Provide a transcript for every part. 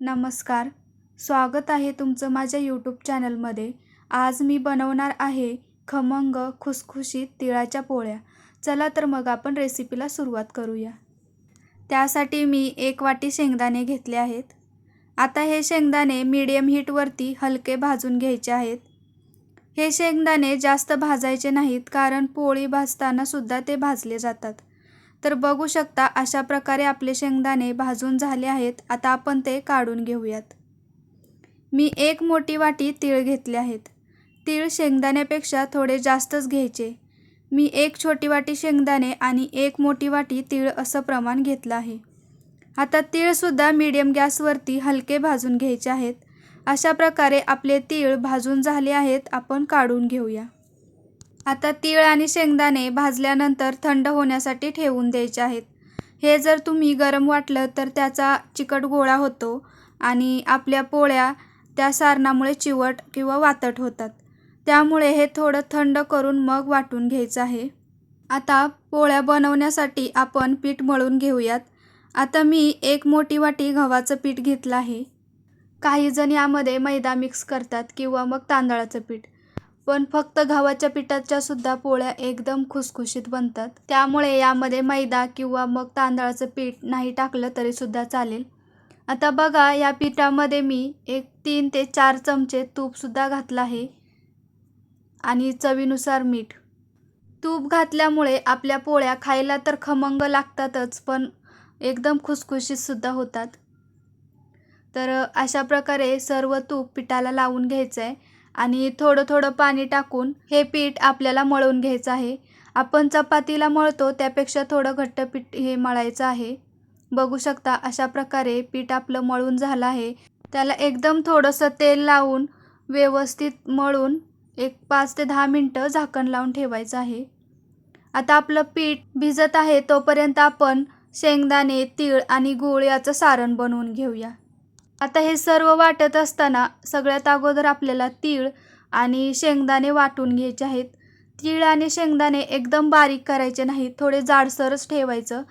नमस्कार. स्वागत आहे तुमचं माझ्या यूट्यूब चॅनलमध्ये. आज मी बनवणार आहे खमंग खुसखुशीत तिळाच्या पोळ्या. चला तर मग आपण रेसिपीला सुरुवात करूया. त्यासाठी मी 1 वाटी शेंगदाणे घेतले आहेत. आता हे शेंगदाणे मीडियम हीटवरती हलके भाजून घ्यायचे आहेत. हे शेंगदाणे जास्त भाजायचे नाहीत, कारण पोळी भाजताना सुद्धा ते भाजले जातात. तर बघू शकता अशा प्रकारे आपले शेंगदाणे भाजून झाले आहेत. आता आपण ते काढून घेऊयात. मी 1 मोठी वाटी तीळ घेतले आहेत. तीळ शेंगदाण्यापेक्षा थोडे जास्तच घ्यायचे. मी 1 छोटी वाटी शेंगदाणे आणि 1 मोठी वाटी तीळ असं प्रमाण घेतलं आहे. आता तीळसुद्धा मीडियम गॅसवरती हलके भाजून घ्यायचे आहेत. अशा प्रकारे आपले तीळ भाजून झाले आहेत. आपण काढून घेऊया. आता तीळ आणि शेंगदाणे भाजल्यानंतर थंड होण्यासाठी ठेवून द्यायचे आहेत. हे जर तुम्ही गरम वाटलं तर त्याचा चिकट गोळा होतो आणि आपल्या पोळ्या त्या सारणामुळे चिवट किंवा वातट होतात. त्यामुळे हे थोडं थंड करून मग वाटून घ्यायचं आहे. आता पोळ्या बनवण्यासाठी आपण पीठ मळून घेऊयात. आता मी 1 मोठी वाटी गव्हाचं पीठ घेतलं आहे. काही जण यामध्ये मैदा मिक्स करतात किंवा मग तांदळाचं पीठ. पण फक्त गव्हाच्या पिठाच्या सुद्धा पोळ्या एकदम खुसखुशीत बनतात. त्यामुळे यामध्ये मैदा किंवा मग तांदळाचं पीठ नाही टाकलं तरी सुद्धा चालेल. आता बघा, या पिठामध्ये मी 3 ते 4 चमचे तूपसुद्धा घातलं आहे आणि चवीनुसार मीठ. तूप घातल्यामुळे आपल्या पोळ्या खायला तर खमंग लागतातच, पण एकदम खुसखुशीतसुद्धा होतात. तर अशा प्रकारे सर्व तूप पिठाला लावून घ्यायचं आहे आणि थोडं थोडं पाणी टाकून हे पीठ आपल्याला मळून घ्यायचं आहे. आपण चपातीला मळतो त्यापेक्षा थोडं घट्ट पीठ हे मळायचं आहे. बघू शकता अशा प्रकारे पीठ आपलं मळून झालं आहे. त्याला एकदम थोडंसं तेल लावून व्यवस्थित मळून 5 ते 10 मिनटं झाकण लावून ठेवायचं आहे. आता आपलं पीठ भिजत आहे तोपर्यंत आपण शेंगदाणे, तीळ आणि गूळ याचं सारण बनवून घेऊया. आता हे सर्व वाटत असताना सगळ्यात अगोदर आपल्याला तीळ आणि शेंगदाणे वाटून घ्यायचे आहेत. तीळ आणि शेंगदाणे एकदम बारीक करायचे नाहीत, थोडे जाडसरच ठेवायचं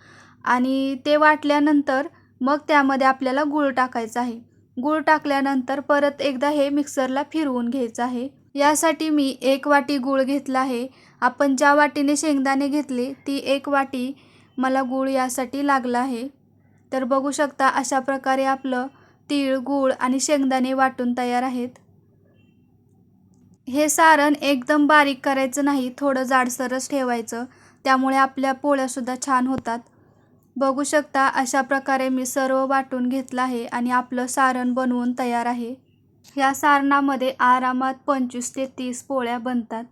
आणि ते वाटल्यानंतर मग त्यामध्ये आपल्याला गूळ टाकायचा आहे. गूळ टाकल्यानंतर परत एकदा हे मिक्सरला फिरवून घ्यायचं आहे. यासाठी मी 1 वाटी गूळ घेतला आहे. आपण ज्या वाटीने शेंगदाणे घेतले ती 1 वाटी मला गूळ यासाठी लागला आहे. तर बघू शकता अशा प्रकारे आपलं तीळ, गूळ आणि शेंगदाणे वाटून तयार आहेत. हे सारण एकदम बारीक करायचं नाही, थोडं जाडसरच ठेवायचं. त्यामुळे आपल्या पोळ्यासुद्धा छान होतात. बघू शकता अशा प्रकारे मी सर्व वाटून घेतलं आहे आणि आपलं सारण बनवून तयार आहे. या सारणामध्ये आरामात 25 ते 30 पोळ्या बनतात.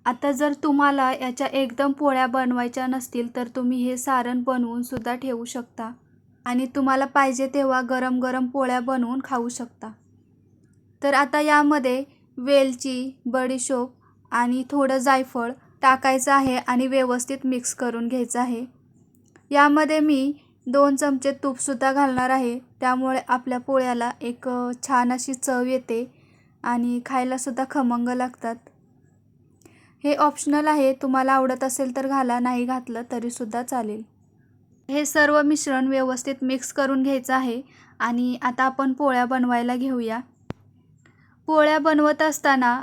आता जर तुम्हाला याच्या एकदम पोळ्या बनवायच्या नसतील तर तुम्ही हे सारण बनवून सुद्धा ठेवू शकता आणि तुम्हाला पाहिजे तेव्हा गरम गरम पोळ्या बनवून खाऊ शकता. तर आता यामध्ये वेलची, बडीशोप आणि थोडं जायफळ टाकायचं आहे आणि व्यवस्थित मिक्स करून घ्यायचं आहे. यामध्ये मी 2 चमचे तूपसुद्धा घालणार आहे. त्यामुळे आपल्या पोळ्याला एक छान अशी चव येते आणि खायलासुद्धा खमंग लागतात. हे ऑप्शनल आहे, तुम्हाला आवडत असेल तर घाला, नाही घातलं तरीसुद्धा चालेल. हे सर्व मिश्रण व्यवस्थित मिक्स करून घ्यायचं आहे आणि आता आपण पोळ्या बनवायला घेऊया. पोळ्या बनवत असताना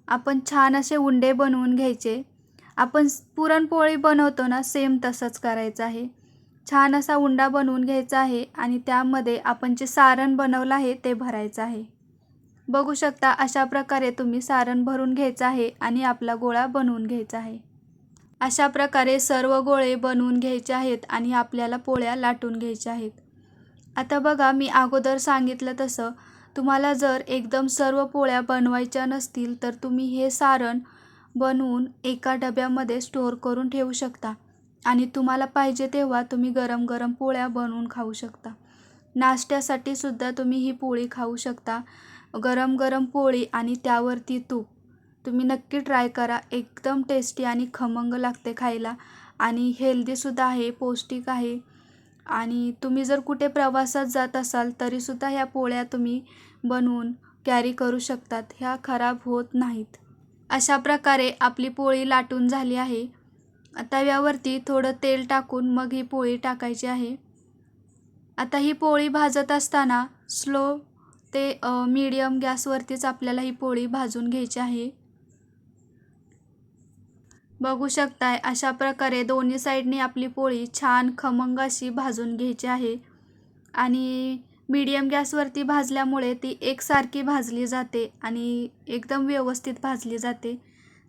आपण छान असे उंडे बनवून घ्यायचे. आपण पुरणपोळी बनवतो ना, सेम तसंच करायचं आहे. छान असा उंडा बनवून घ्यायचा आहे आणि त्यामध्ये आपण जे सारण बनवलं आहे ते भरायचं आहे. बघू शकता अशा प्रकारे तुम्ही सारण भरून घ्यायचं आहे आणि आपला गोळा बनवून घ्यायचा आहे. अशा प्रकारे सर्व गोळे बनवून घ्यायचे आहेत आणि आपल्याला पोळ्या लाटून घ्यायच्या आहेत. आता बघा, मी अगोदर सांगितलं तसं तुम्हाला जर एकदम सर्व पोळ्या बनवायच्या नसतील तर तुम्ही हे सारण बनवून एका डब्यामध्ये स्टोअर करून ठेवू शकता आणि तुम्हाला पाहिजे तेव्हा तुम्ही गरम गरम पोळ्या बनवून खाऊ शकता. नाश्त्यासाठी सुद्धा तुम्ही ही पोळी खाऊ शकता. गरम गरम पोळी आणि त्यावरती तूप. तुम्ही नक्की ट्राय करा. एकदम टेस्टी आणि खमंग लागते खायला आणि हेल्दीसुद्धा आहे, पौष्टिक आहे. आणि तुम्ही जर कुठे प्रवासात जात असाल तरीसुद्धा ह्या पोळ्या तुम्ही बनवून कॅरी करू शकतात. ह्या खराब होत नाहीत. अशा प्रकारे आपली पोळी लाटून झाली आहे. तव्यावरती थोडं तेल टाकून मग ही पोळी टाकायची आहे. आता ही पोळी भाजत असताना स्लो ते मीडियम गॅसवरतीच आपल्याला ही पोळी भाजून घ्यायची आहे. बघू शकताय अशा प्रकारे दोन्ही साईडनी आपली पोळी छान खमंग अशी भाजून घ्यायची आहे. आणि मीडियम गॅसवरती भाजल्यामुळे ती एकसारखी भाजली जाते आणि एकदम व्यवस्थित भाजली जाते.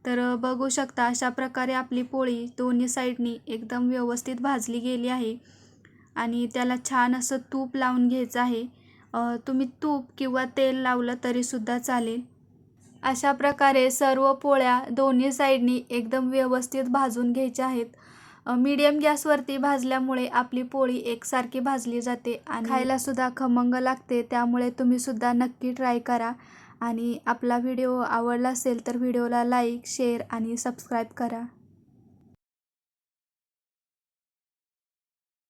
तर बघू शकता अशा प्रकारे आपली पोळी दोन्ही साईडनी एकदम व्यवस्थित भाजली गेली आहे. आणि त्याला छान असं तूप लावून घ्यायचं आहे. तुम्ही तूप किंवा तेल लावलं तरीसुद्धा चालेल. अशा प्रकारे सर्व पोळ्या दोन्ही साईडनी एकदम व्यवस्थित भाजून घ्यायच्या आहेत. मीडियम गॅसवरती भाजल्यामुळे आपली पोळी एकसारखी भाजली जाते आणि खायलासुद्धा खमंग लागते. त्यामुळे तुम्हीसुद्धा नक्की ट्राय करा. आणि आपला व्हिडिओ आवडला असेल तर व्हिडिओला लाईक, शेअर आणि सबस्क्राईब करा.